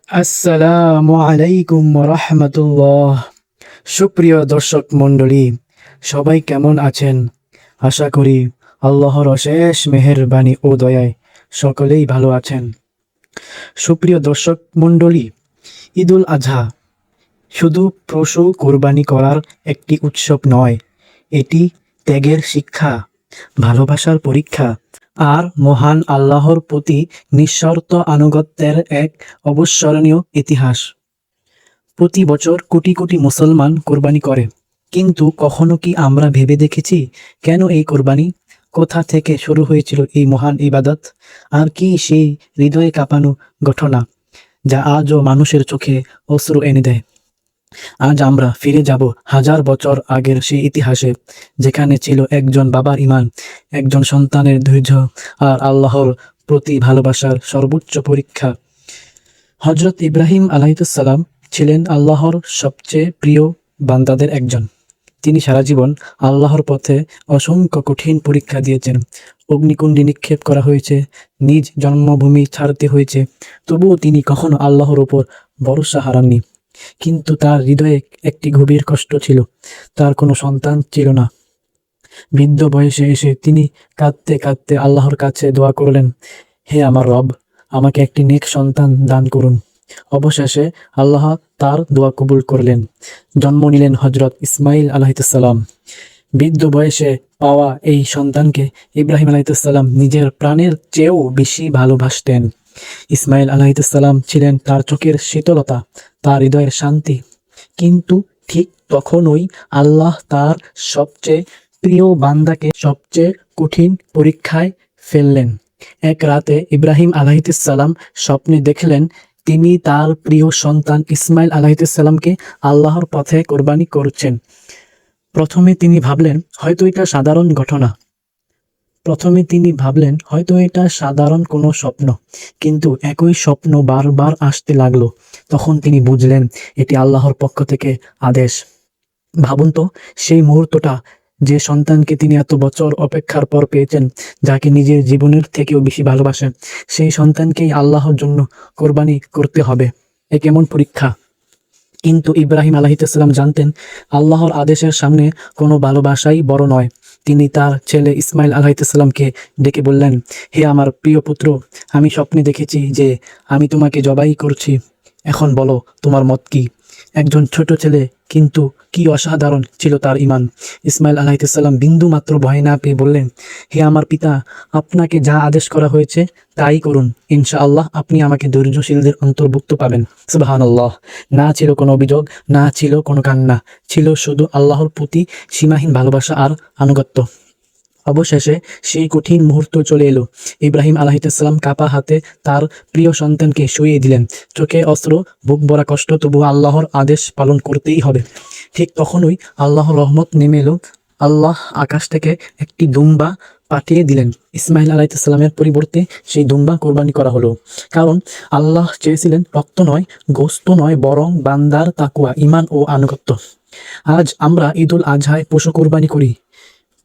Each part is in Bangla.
আসসালামু আলাইকুম রাহমাতুল্লাহ। সুপ্রিয় দর্শক মণ্ডলী, সবাই কেমন আছেন? আশা করি আল্লাহর অশেষ মেহেরবানি ও দয়ায় সকলেই ভালো আছেন। সুপ্রিয় দর্শক মণ্ডলী, ঈদুল আজহা শুধু পশু কোরবানি করার একটি উৎসব নয়, এটি ত্যাগের শিক্ষা, ভালোবাসার পরীক্ষা আর মহান আল্লাহর প্রতি নিঃশর্ত আনুগত্যের এক অবিস্মরণীয় ইতিহাস। প্রতি বছর কোটি কোটি মুসলমান কোরবানি করে, কিন্তু কখনো কি আমরা ভেবে দেখেছি কেন এই কোরবানি? কোথা থেকে শুরু হয়েছিল এই মহান ইবাদত? আর কি সেই হৃদয়ে কাঁপানো ঘটনা যা আজও মানুষের চোখে অশ্রু এনে দেয়? আজ আমরা ফিরে যাব হাজার বছর আগের সেই ইতিহাসে, যেখানে ছিল একজন বাবার ঈমান, একজন সন্তানের ধৈর্য আর আল্লাহর প্রতি ভালোবাসার সর্বোচ্চ পরীক্ষা। হযরত ইব্রাহিম আলাইহিসসালাম ছিলেন আল্লাহর সবচেয়ে প্রিয় বান্দাদের একজন। তিনি সারা জীবন আল্লাহর পথে অসংখ্য কঠিন পরীক্ষা দিয়েছেন। অগ্নিকুণ্ডে নিক্ষেপ করা হয়েছে, নিজ জন্মভূমি ছাড়তে হয়েছে, তবুও তিনি কখনো আল্লাহর ওপর ভরসা হারাননি। কিন্তু তার হৃদয়ে একটি গভীর কষ্ট ছিল, তার কোনো সন্তান ছিল না। বৃদ্ধ বয়সে এসে তিনি কাঁদতে কাঁদতে আল্লাহর কাছে দোয়া করলেন, হে আমার রব, আমাকে একটি নেক সন্তান দান করুন। অবশেষে আল্লাহ তার দোয়া কবুল করলেন। জন্ম নিলেন হযরত ইসমাইল আলাইহিসসালাম। বৃদ্ধ বয়সে পাওয়া এই সন্তানকে ইব্রাহিম আলাইহিসসালাম নিজের প্রাণের চেয়েও বেশি ভালোবাসতেন। ইসমাইল আলাইহিসসালাম ছিলেন তার চোখের শীতলতা, তার হৃদয়ের শান্তি। কিন্তু ঠিক তখনই আল্লাহ তার সবচেয়ে প্রিয় বান্দাকে সবচেয়ে কঠিন পরীক্ষায় ফেললেন। এক রাতে ইব্রাহিম আলাইহিসসালাম স্বপ্নে দেখলেন তিনি তার প্রিয় সন্তান ইসমাইল আলাইহিসসালামকে আল্লাহর পথে কোরবানি করছেন। প্রথমে তিনি ভাবলেন হয়তো এটা সাধারণ কোনো স্বপ্ন, কিন্তু একই স্বপ্ন বারবার আসতে লাগলো। তখন তিনি বুঝলেন এটি আল্লাহর পক্ষ থেকে আদেশ। ভাবুন তো, সেই মুহূর্তটা, যে সন্তানকে তিনি এত বছর অপেক্ষার পর পেয়েছেন, যাকে নিজের জীবনের থেকেও বেশি ভালোবাসেন, সেই সন্তানকেই আল্লাহর জন্য কোরবানি করতে হবে। এ কেমন পরীক্ষা! কিন্তু ইব্রাহিম আলাইহিসসালাম জানতেন আল্লাহর আদেশের সামনে কোনো ভালোবাসাই বড় নয়। তিনি তার ছেলে ইসমাইল আলাইহিসসালামকে ডেকে বললেন, হে আমার প্রিয় পুত্র, আমি স্বপ্নে দেখেছি যে আমি তোমাকে জবাই করছি। এখন বলো তোমার মত কি? একজন ছোট ছেলে, কিন্তু কি অসাধারণ ছিল তার ঈমান। ইসমাইল আলাইহিসসালাম বিন্দু মাত্র ভয় না পেয়ে বললেন, হে আমার পিতা, আপনাকে যা আদেশ করা হয়েছে তাই করুন। ইনশাআল্লাহ আপনি আমাকে ধৈর্যশীলদের অন্তর্ভুক্ত পাবেন। সুবহানাল্লাহ। না ছিল কোনো অভিযোগ, না ছিল কোনো কান্না, ছিল শুধু আল্লাহর প্রতি সীমাহীন ভালোবাসা আর আনুগত্য। অবশেষে সেই কঠিন মুহূর্ত চলে এলো। ইব্রাহিম আলাইহিসসালাম কাপা হাতে তার প্রিয় সন্তানকে শুইয়ে দিলেন। চোখে অশ্রু, বুক ভরা কষ্ট, তবুও আল্লাহর আদেশ পালন করতেই হবে। ঠিক তখনই আল্লাহর রহমত নেমে এলো। আল্লাহ আকাশ থেকে একটি দুম্বা পাঠিয়ে দিলেন। ইসমাইল আলাইহিসসালামের পরিবর্তে সেই দুম্বা কোরবানি করা হলো। কারণ আল্লাহ চেয়েছিলেন রক্ত নয়, গোশত নয়, বরং বান্দার তাকওয়া, ঈমান ও আনুগত্য। আজ আমরা ঈদুল আজহায় পশু কোরবানি করি,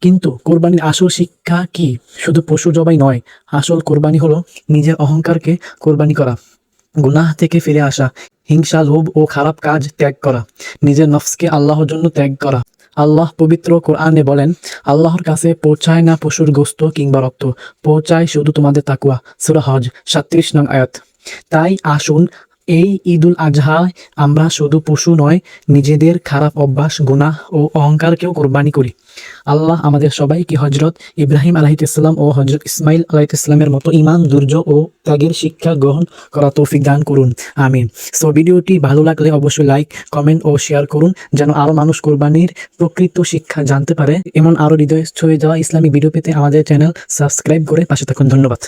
কিন্তু কোরবানির আসল শিক্ষা কি? শুধু পশু জবাই নয়, আসল কোরবানি হলো নিজের অহংকারকে কোরবানি করা, গুনাহ থেকে ফিরে আসা, হিংসা, লোভ ও খারাপ কাজ ত্যাগ করা, নিজের নফসকে আল্লাহর জন্য ত্যাগ করা। আল্লাহ পবিত্র কোরআনে বলেন, আল্লাহর কাছে পৌঁছায় না পশুর গোশত কিংবা রক্ত, পৌঁছায় শুধু তোমাদের তাকওয়া। সূরা হজ 37 নং আয়াত। তাই আসুন এই ঈদুল আজহায় আমরা শুধু পশু নয়, নিজেদের খারাপ অভ্যাস, গুনাহ ও অহংকারকেও কোরবানি করি। আল্লাহ আমাদের সবাইকে হযরত ইব্রাহিম আলাইহিসসালাম ও হযরত ইসমাইল আলাইহিসসালামের মতো ঈমান, ধৈর্য ও ত্যাগের শিক্ষা গ্রহণ করা তৌফিক দান করুন। আমিন। সো ভিডিওটি ভালো লাগলে অবশ্যই লাইক, কমেন্ট ও শেয়ার করুন, যেন আরও মানুষ কোরবানির প্রকৃত শিক্ষা জানতে পারে। এমন আরও হৃদয় ছুঁয়ে যাওয়া ইসলামিক ভিডিও পেতে আমাদের চ্যানেল সাবস্ক্রাইব করে পাশে থাকুন। ধন্যবাদ।